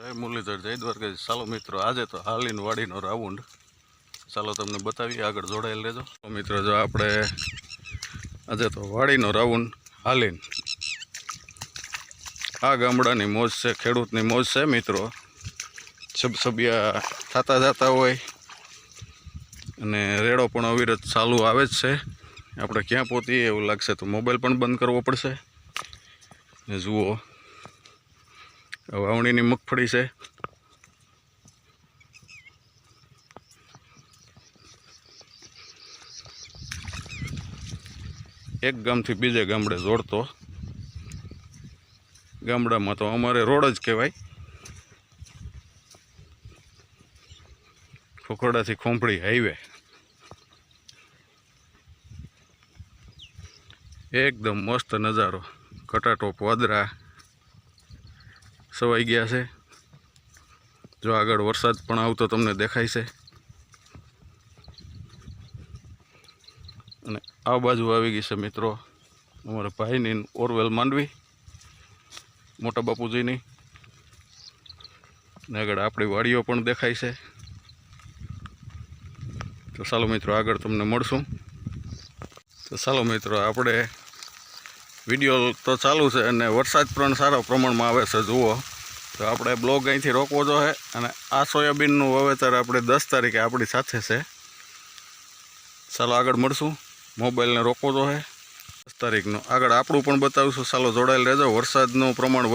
જય મુરલીધર, જય દ્વારકાધીશ। ચાલો મિત્રો, આજે તો હાલીન વાડીનો રાઉન્ડ ચાલો તમને બતાવીએ, આગળ જોડાયેલ રહેજો। તો મિત્રો જો આપણે આજે તો વાડીનો રાઉન્ડ હાલીન આ ગામડાની મોજ છે, ખેડૂતની મોજ છે મિત્રો। સબસબિયા થતા જતા હોય અને રેડો પણ અવિરત ચાલુ આવે જ છે। આપણે ક્યાં પહોંચીએ એવું લાગશે તો મોબાઈલ પણ બંધ કરવો પડશે। ને જુઓ વાવણીની મગફળી છે। એક ગામથી બીજે ગામડે જોડતો ગામડામાં તો અમારે રોડ જ કહેવાય। ખોખરડાથી ખોંભળી હાઈવે એકદમ મસ્ત નજારો। કટાટોપ વાદળા સવાઈ ગયા છે। જો આગળ વરસાદ પણ આવતો તમને દેખાય છે। અને આ બાજુ આવી ગઈ છે મિત્રો અમારા ભાઈની ઓરવેલ માંડવી, મોટા બાપુજીની। ને આગળ આપણી વાડીઓ પણ દેખાય છે। તો ચાલો મિત્રો આગળ તમને મળશું। તો ચાલો મિત્રો, આપણે વિડીયો તો ચાલુ છે અને વરસાદ પણ સારા પ્રમાણમાં આવે છે જુઓ। તો આપણે બ્લોગ અહીંથી રોકવો જોઈએ। અને આ સોયાબીનનું વાવેતર આપણે 10 તારીખે આપણી સાથે છે। ચાલો આગળ મળશું। મોબાઈલને રોકવો જોઈએ 10 તારીખનો, આગળ આપણું પણ બતાવીશું। ચાલો જોડાયેલ રહેજો। વરસાદનું પ્રમાણ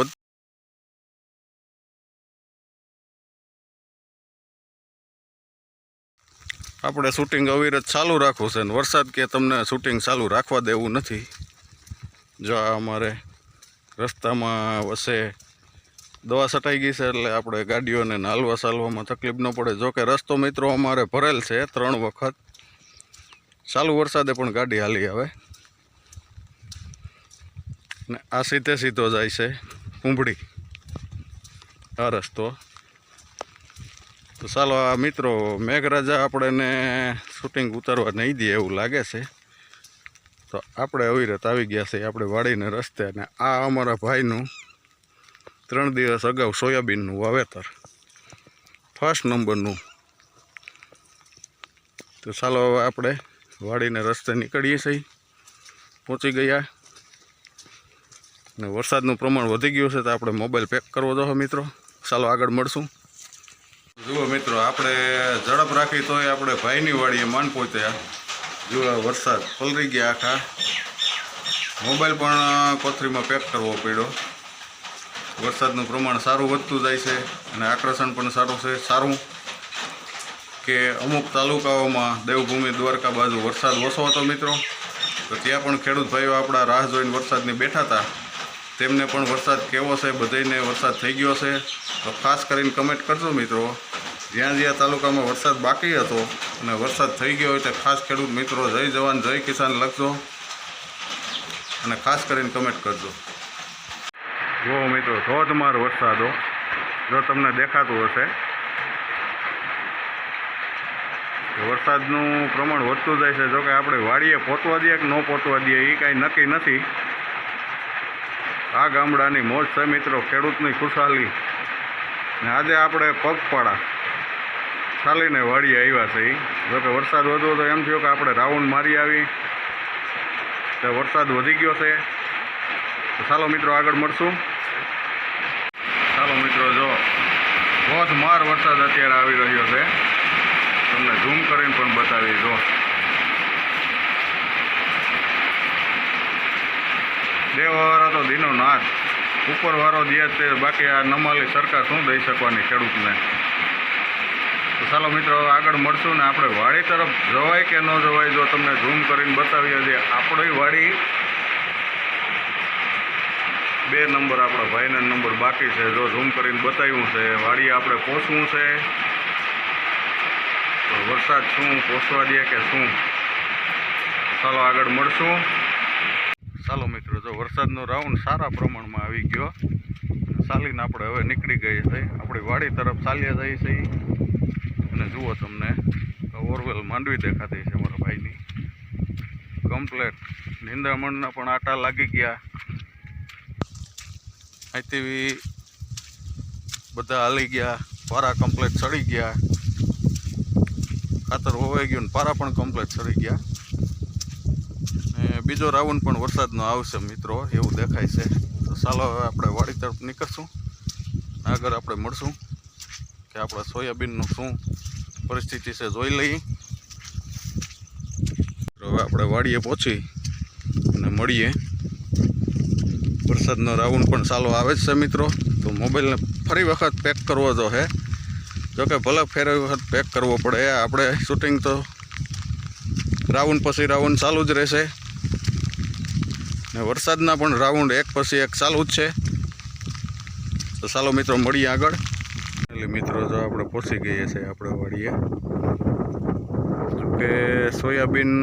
આપણે શૂટિંગ અવિરત ચાલુ રાખવું છે ને વરસાદ કે તમને શૂટિંગ ચાલુ રાખવા દેવું નથી। જો આ અમારે રસ્તામાં વસે દવા છટાઈ ગઈ છે એટલે આપણે ગાડીઓને હાલવા ચાલવામાં તકલીફ ન પડે। જો કે રસ્તો મિત્રો અમારે ભરેલ છે 3 વખત, ચાલુ વરસાદે પણ ગાડી હાલી આવે। ને આ સીધે સીધો જાય છે કુંભળી આ રસ્તો। તો ચાલો આ મિત્રો મેઘરાજા આપણને શૂટિંગ ઉતારવા નહીં દે એવું લાગે છે। તો આપણે અવિરત આવી ગયા છે આપણે વાડીને રસ્તે। અને આ અમારા ભાઈનું 3 દિવસ અગાઉ સોયાબીનનું વાવેતર ફર્સ્ટ નંબરનું। તો ચાલો હવે આપણે વાડીને રસ્તે નીકળીએ છીએ, પહોંચી ગયા। ને વરસાદનું પ્રમાણ વધી ગયું છે તો આપણે મોબાઈલ પેક કરવો જોઈએ મિત્રો। ચાલો આગળ મળશું। જુઓ મિત્રો, આપણે ઝડપ રાખી તોય આપણે ભાઈની વાડીએ માંડ પહોંચ્યા। જુઓ વરસાદ પલરી ગયા આખા, મોબાઈલ પણ કોથળીમાં પેક કરવો પડ્યો। વરસાદનું પ્રમાણ સારું વધતું જાય છે અને આકર્ષણ પણ સારું છે। સારું કે અમુક તાલુકાઓમાં દેવભૂમિ દ્વારકા બાજુ વરસાદ ઓછો હતો મિત્રો, તો ત્યાં પણ ખેડૂત ભાઈઓ આપણા રાહ જોઈને વરસાદની બેઠા હતા। તેમને પણ વરસાદ કેવો છે, બધાને વરસાદ થઈ ગયો છે તો ખાસ કરીને કમેન્ટ કરજો મિત્રો। જ્યાં જ્યાં તાલુકામાં વરસાદ બાકી હતો અને વરસાદ થઈ ગયો હોય તો ખાસ ખેડૂત મિત્રો જય જવાન જય કિસાન લખજો અને ખાસ કરીને કમેન્ટ કરજો। જો મિત્રો ધોધમાર વરસાદો જો તમને દેખાતું હશે, વરસાદનું પ્રમાણ વધતું જાય છે। જોકે આપણે વાડીએ પહોંચવા દઈએ કે ન પહોંચવા દઈએ એ કાંઈ નક્કી નથી। આ ગામડાની મોજ છે મિત્રો, ખેડૂતની ખુશાલી। ને આજે આપણે પગપાળા ચાલીને વાડીએ આવ્યા છે। જોકે વરસાદ વધ્યો તો એમ થયું કે આપણે રાઉન્ડ મારી આવી, તો વરસાદ વધી ગયો છે। તો ચાલો મિત્રો આગળ મળશું। ચાલો મિત્રો, જો ધોધમાર વરસાદ અત્યારે આવી રહ્યો છે, તમને ઝૂમ કરીને પણ બતાવી દો। દેવાવાળો તો દીનો નાથ, ઉપરવાળો દે તે, બાકી આ નમાલી સરકાર શું દઈ શકવાની ખેડૂતને। તો ચાલો મિત્રો આગળ મળશું ને આપણે વાડી તરફ જવાય કે ન જવાય જો તમને ઝૂમ કરીને બતાવીએ છીએ। આપણી વાડી 2 નંબર આપણા ભાઈના નંબર બાકી છે, જો ઝૂમ કરીને બતાવ્યું છે। વાડીએ આપણે પહોંચવું છે તો વરસાદ શું પહોંચવા દે કે શું, ચાલો આગળ મળશું। ચાલો મિત્રો, જો વરસાદનો રાઉન્ડ સારા પ્રમાણમાં આવી ગયો, ચાલીને આપણે હવે નીકળી ગઈ છે આપણી વાડી તરફ ચાલ્યા જઈએ છીએ। અને જુઓ તમને ઓરવેલ માંડવી દેખાતી છે અમારા ભાઈની કમ્પ્લેટ, નિંદામણના પણ આટા લાગી ગયા। અહીંથી બધા હાલી ગયા, પારા કમ્પ્લેટ ચડી ગયા, ખાતર હોવાઈ ગયું ને પારા પણ કમ્પ્લેટ ચડી ગયા. ને બીજો રાઉન્ડ પણ વરસાદનો આવશે મિત્રો, એવું દેખાય છે. તો ચાલો હવે આપણે વાડી તરફ નીકળશું. આગળ આપણે મળશું કે આપણા સોયાબીનનું શું પરિસ્થિતિ છે જોઈ લઈએ. હવે આપણે વાડીએ પહોંચી અને મળીએ. વરસાદનો રાઉન્ડ પણ ચાલો આવે જ છે મિત્રો. તો મોબાઈલને ફરી વખત પેક કરવો જો હે, જોકે ભલે ફરી વખત પેક કરવો પડે. આપણે શૂટિંગ તો રાઉન્ડ પછી રાઉન્ડ ચાલુ જ રહેશે ને વરસાદના પણ રાઉન્ડ એક પછી એક ચાલુ જ છે. તો ચાલો મિત્રો મળીએ આગળ. એટલે મિત્રો જો આપણે પહોંચી ગઈએ છીએ આપણે વાડીએ. જોકે સોયાબીન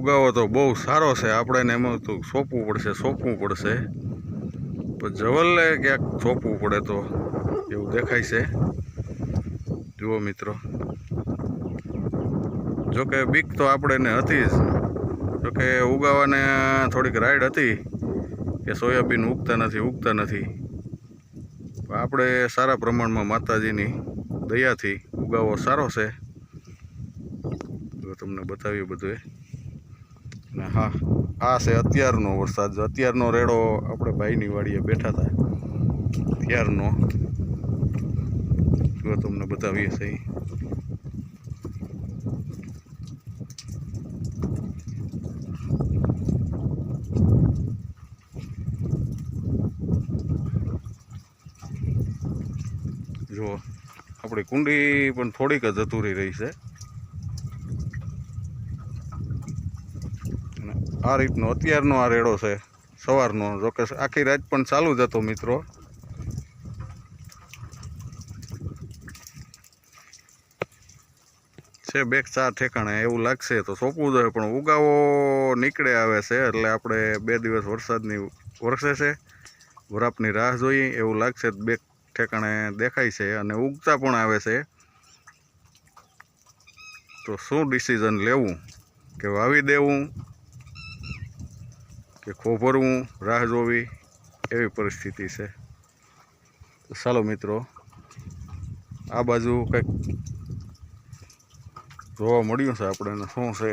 ઉગાવો તો બહુ સારો છે. આપણે એમાં તો સોંપવું પડશે પણ જવલ્લે ક્યાંક સોંપવું પડે તો એવું દેખાય છે. જુઓ મિત્રો, જોકે બીક તો આપણે હતી જ, જોકે ઉગાવાને થોડીક રાઈડ હતી કે સોયાબીન ઉગતા નથી. આપણે સારા પ્રમાણમાં માતાજીની દયાથી ઉગાવો સારો છે. જો તમને બતાવ્યું બધું ને. હા, આ છે અત્યારનો વરસાદ. અત્યારનો રેડો આપણે ભાઈની વાડીએ બેઠા હતા ત્યારનો જો તમને બતાવીએ સહી. જો આપણી કુંડી પણ થોડીક જ અધૂરી રહી છે. આ રીતનો અત્યારનો આ રેડો છે સવારનો. જોકે આખી રાત પણ ચાલુ જ હતો મિત્રો. છે 2-4 ઠેકાણે એવું લાગશે તો સોંપવું જોઈએ, પણ ઉગાવો નીકળે આવે છે એટલે આપણે 2 દિવસ વરસાદની વરસે છે, વરાપની રાહ જોઈએ એવું લાગશે. 2 ઠેકાણે દેખાય છે અને ઉગતા પણ આવે છે. તો શું ડિસિઝન લેવું, કે વાવી દેવું કે ખોભરવું, રાહ જોવી, એવી પરિસ્થિતિ છે. તો ચાલો મિત્રો આ બાજુ કંઈક જોવા મળ્યું છે આપણે શું છે.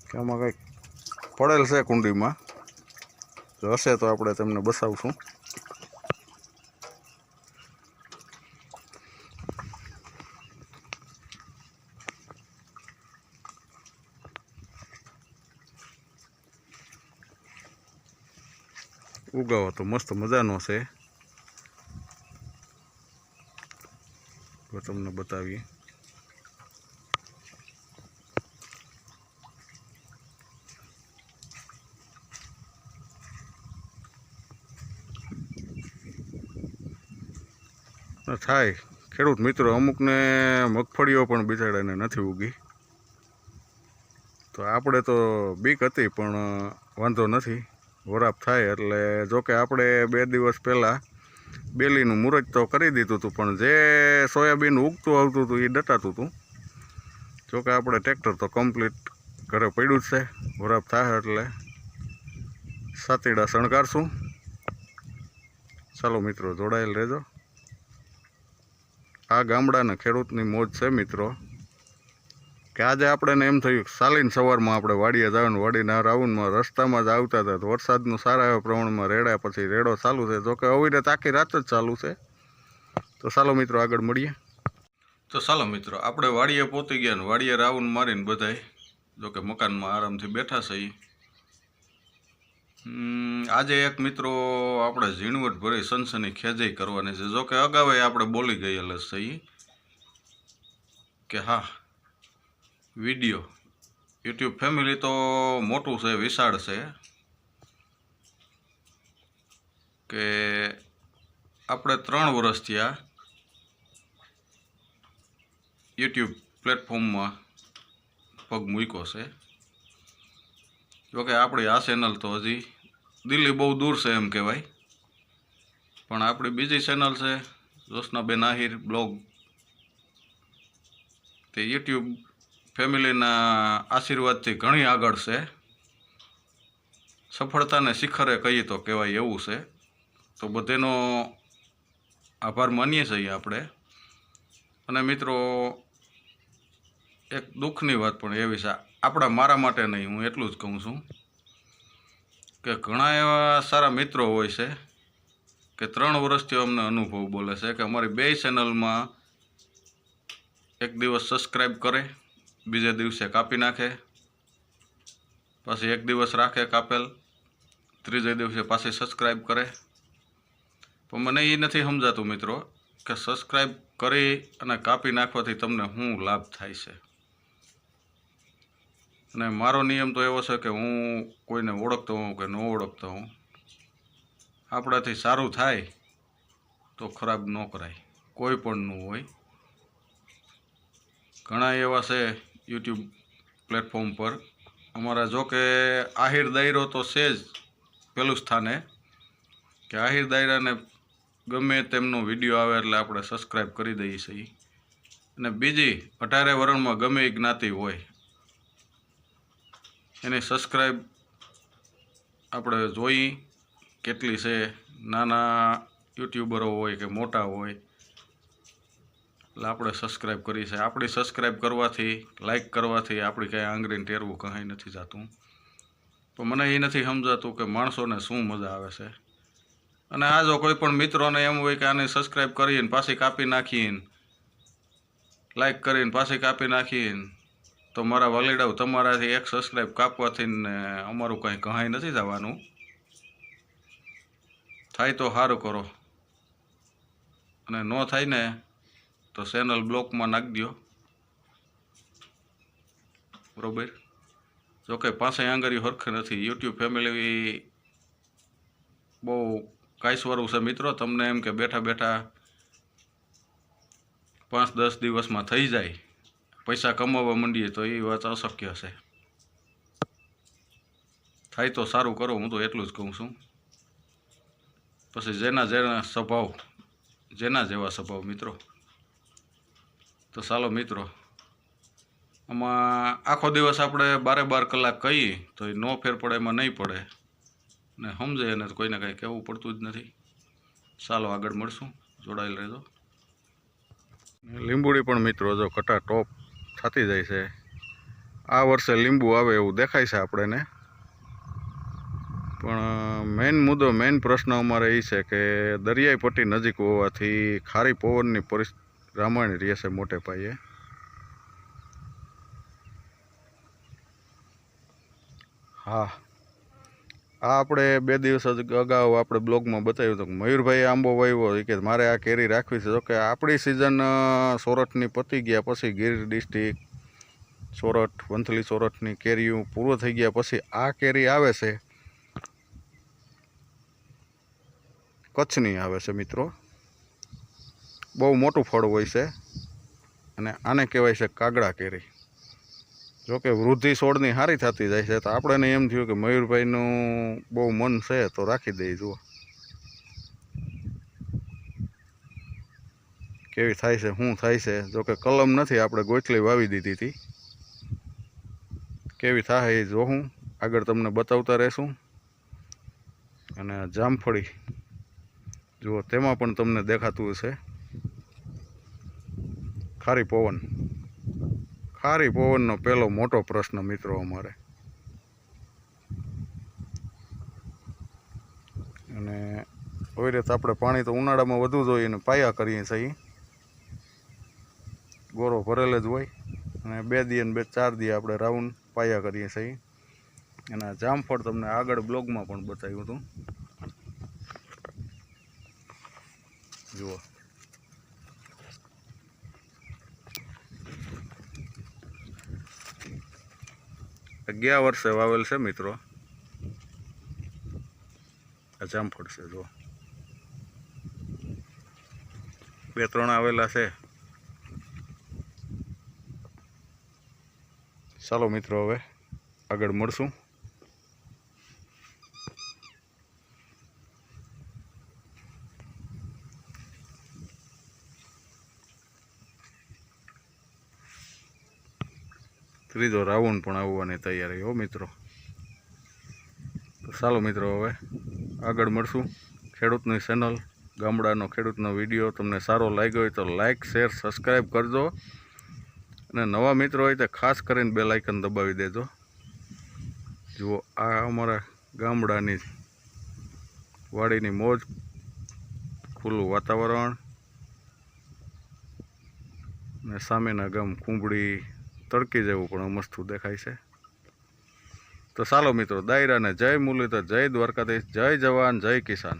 કે આમાં કંઈક પડેલ છે કુંડીમાં, જો હશે તો આપણે તમને બતાવશું. ઉગાવો તો મસ્ત મજાનો છે, તો તમને બતાવીએ. થાય ખેડૂત મિત્રો, અમુકને મગફળીઓ પણ બિચારાને નથી ઉગી. તો આપણે તો બીક હતી પણ વાંધો નથી, વરાપ થાય એટલે. જોકે આપણે 2 દિવસ પહેલાં બેલીનું મુહૂર્ત તો કરી દીધું હતું, પણ જે સોયાબીન ઉગતું આવતું હતું એ દટાતું હતું. જોકે આપણે ટ્રેક્ટર તો કમ્પ્લીટ ઘરે પડ્યું જ છે. વરાપ થાય એટલે સાતીડા શણગારશું. ચાલો મિત્રો જોડાયેલ રહેજો. આ ગામડાના ખેડૂતની મોજ છે મિત્રો, કે આજે આપણે એમ થયું ચાલીને સવારમાં આપણે વાડીએ જવાનું. વાડીના રાઉન્ડમાં રસ્તામાં જ આવતા હતા તો વરસાદનું સારા એવા પ્રમાણમાં રેડ્યા, પછી રેડો ચાલુ છે. જોકે અવિરત આખી રાત જ ચાલુ છે. તો ચાલો મિત્રો આગળ મળીએ. તો ચાલો મિત્રો આપણે વાડીએ પહોંચી ગયા ને વાડીએ રાઉન્ડ મારીને બધાય જોકે મકાનમાં આરામથી બેઠા છે. આજે એક મિત્રો આપણે ઝીણવટ ભરી સનસની ખેંચાઈ કરવાની છે. જોકે અગાઉ આપણે બોલી ગયેલા છે કે હા, વિડીયો યુટ્યુબ ફેમિલી તો મોટું છે, વિશાળ છે, કે આપણે 3 વર્ષ થયા યુટ્યુબ પ્લેટફોર્મમાં પગ મૂક્યો છે. જોકે આપણી આ ચેનલ તો હજી દિલ્હી બહુ દૂર છે એમ કહેવાય, પણ આપણી બીજી ચેનલ છે જોશનાબેન આહિર બ્લોગ, તે યુટ્યુબ ફેમિલીના આશીર્વાદથી ઘણી આગળ છે. સફળતાને શિખરે કહીએ તો કહેવાય એવું છે. તો બધાનો આભાર માનીએ છીએ આપણે. અને મિત્રો એક દુઃખની વાત પણ એવી છે, મારા માટે નહીં, હું એટલું જ કહું છું કે ઘણા એવા સારા મિત્રો હોય છે કે 3 વર્ષથી અમને અનુભવ બોલે છે કે અમારી 2 ચેનલમાં એક દિવસ સબસ્ક્રાઈબ કરે, બીજે દિવસે કાપી નાખે, પછી એક દિવસ રાખે કાપેલ, ત્રીજે દિવસે પાછી સબસ્ક્રાઈબ કરે. પણ મને એ નથી સમજાતું મિત્રો કે સબસ્ક્રાઈબ કરી અને કાપી નાખવાથી તમને શું લાભ થાય છે. અને મારો નિયમ તો એવો છે કે હું કોઈને ઓળખતો હોઉં કે ન ઓળખતો હોઉં, આપણાથી સારું થાય તો ખરાબ ન કરાય, કોઈ પણનું હોય. ઘણા એવા છે યુટ્યુબ પ્લેટફોર્મ પર. અમારા જો કે આહિર દાયરો તો છે જ પહેલું સ્થાને, કે આહિર દાયરાને ગમે તેમનો વિડીયો આવે એટલે આપણે સબસ્ક્રાઈબ કરી દઈએ છીએ. અને બીજી 18 વર્ષમાં ગમે એ જ્ઞાતિ હોય એની સબસ્ક્રાઈબ આપણે જોઈ કેટલી છે. નાના યુટ્યુબરો હોય કે મોટા હોય એટલે આપણે સબસ્ક્રાઈબ કરી છે. આપણી સબસ્ક્રાઈબ કરવાથી, લાઈક કરવાથી આપણી કાંઈ આંગળીને ટેરવું કંઈ નથી જતું. પણ મને એ નથી સમજાતું કે માણસોને શું મજા આવે છે. અને આ જો કોઈ પણ મિત્રોને એમ હોય કે આને સબસ્ક્રાઈબ કરીને પાછી કાપી નાખીને, લાઈક કરીને પાછી કાપી નાખીને, તો મારા વાલીડાઓ તમારાથી એક સબસ્ક્રાઈબ કાપવાથી ને અમારું કંઈ કહાઈ નથી જવાનું. થાય તો સારું કરો, અને ન થાય ને તો ચેનલ બ્લોકમાં નાખી દો, બરાબર. જોકે પાસે આંગળીઓ હરખે નથી. યુટ્યુબ ફેમિલી બહુ કાંઈસવાળું છે મિત્રો. તમને એમ કે બેઠા બેઠા 5-10 દિવસમાં થઈ જાય, પૈસા કમાવા માંડીએ, તો એ વાત અશક્ય છે. થાય તો સારું કરો, હું તો એટલું જ કહું છું. પછી જેના જેવા સ્વભાવ મિત્રો. તો ચાલો મિત્રો, આમાં આખો દિવસ આપણે 12 કલાક કહીએ તો એ નો ફેર પડે, એમાં નહીં પડે. ને સમજે એને તો કોઈને કાંઈ કહેવું પડતું જ નથી. ચાલો આગળ મળશું, જોડાયેલ રહેજો. લીંબુડી પણ મિત્રો જો કટા ટોપ થતી જાય છે. આ વર્ષે લીંબુ આવે એવું દેખાય છે આપણને. પણ મેઇન પ્રશ્ન અમારે એ છે કે દરિયાઈ પટ્ટી નજીક હોવાથી ખારી પવનની રામાયણ રહે છે મોટે પાયે. હા, આ આપણે 2 દિવસ અગાઉ આપણે બ્લોગમાં બતાવ્યું હતું કે મયુરભાઈએ આંબો વાવ્યો કે મારે આ કેરી રાખવી છે. તો કે આપણી સિઝન સોરઠની પતી ગયા પછી, ગીર ડિસ્ટ્રિક્ટ સોરઠ, વંથલી સોરઠની કેરીઓ પૂરો થઈ ગયા પછી આ કેરી આવે છે, કચ્છની આવે છે મિત્રો. બહુ મોટું ફળ હોય છે અને આને કહેવાય છે કાગડા કેરી. જોકે વૃદ્ધિ છોડની સારી થતી જાય છે, તો આપણે એમ થયું કે મયુરભાઈનું બહુ મન છે તો રાખી દઈએ. જુઓ કેવી થાય છે, શું થાય છે. જોકે કલમ નથી, આપણે ગોટલી વાવી દીધી હતી. કેવી થાય એ જોઉં, આગળ તમને બતાવતા રહેશું. અને જામફળી જુઓ, તેમાં પણ તમને દેખાતું હશે ખારી પવનનો પહેલો મોટો પ્રશ્ન મિત્રો અમારે. અને આવી રીતે આપણે પાણી તો ઉનાળામાં વધુ જોઈએ ને પાયા કરીએ છીએ. ગોરો ભરેલ જ હોય અને 2 દી અને 4 દી આપણે રાઉન્ડ પાયા કરીએ છીએ. અને જામફળ તમને આગળ બ્લોગમાં પણ બતાવ્યું હતું. જુઓ ગયા વર્ષે વાવેલ છે મિત્રો, આ જામફળ છે. જો 2-3 આવેલા છે. ચાલો મિત્રો, હવે આગળ મળશું. ત્રીજો રાઉન્ડ પણ આવવાની તૈયારી હો મિત્રો. તો ચાલો મિત્રો હવે આગળ મળશું. ખેડૂતની ચેનલ ગામડાનો ખેડૂતનો વિડીયો તમને સારો લાગ્યો હોય તો લાઇક શેર સબસ્ક્રાઈબ કરજો, અને નવા મિત્રો હોય તો ખાસ કરીને બેલ આઇકન દબાવી દેજો. જુઓ આ અમારા ગામડાની વાડીની મોજ, ખુલ્લું વાતાવરણ, ને સામેના ગામ કુંબડી તડકી જેવું પણ મસ્તું દેખાય છે. તો ચાલો મિત્રો, દાયરાને જય મુરલીધર, જય દ્વારકાધીશ, જય જવાન, જય કિસાન.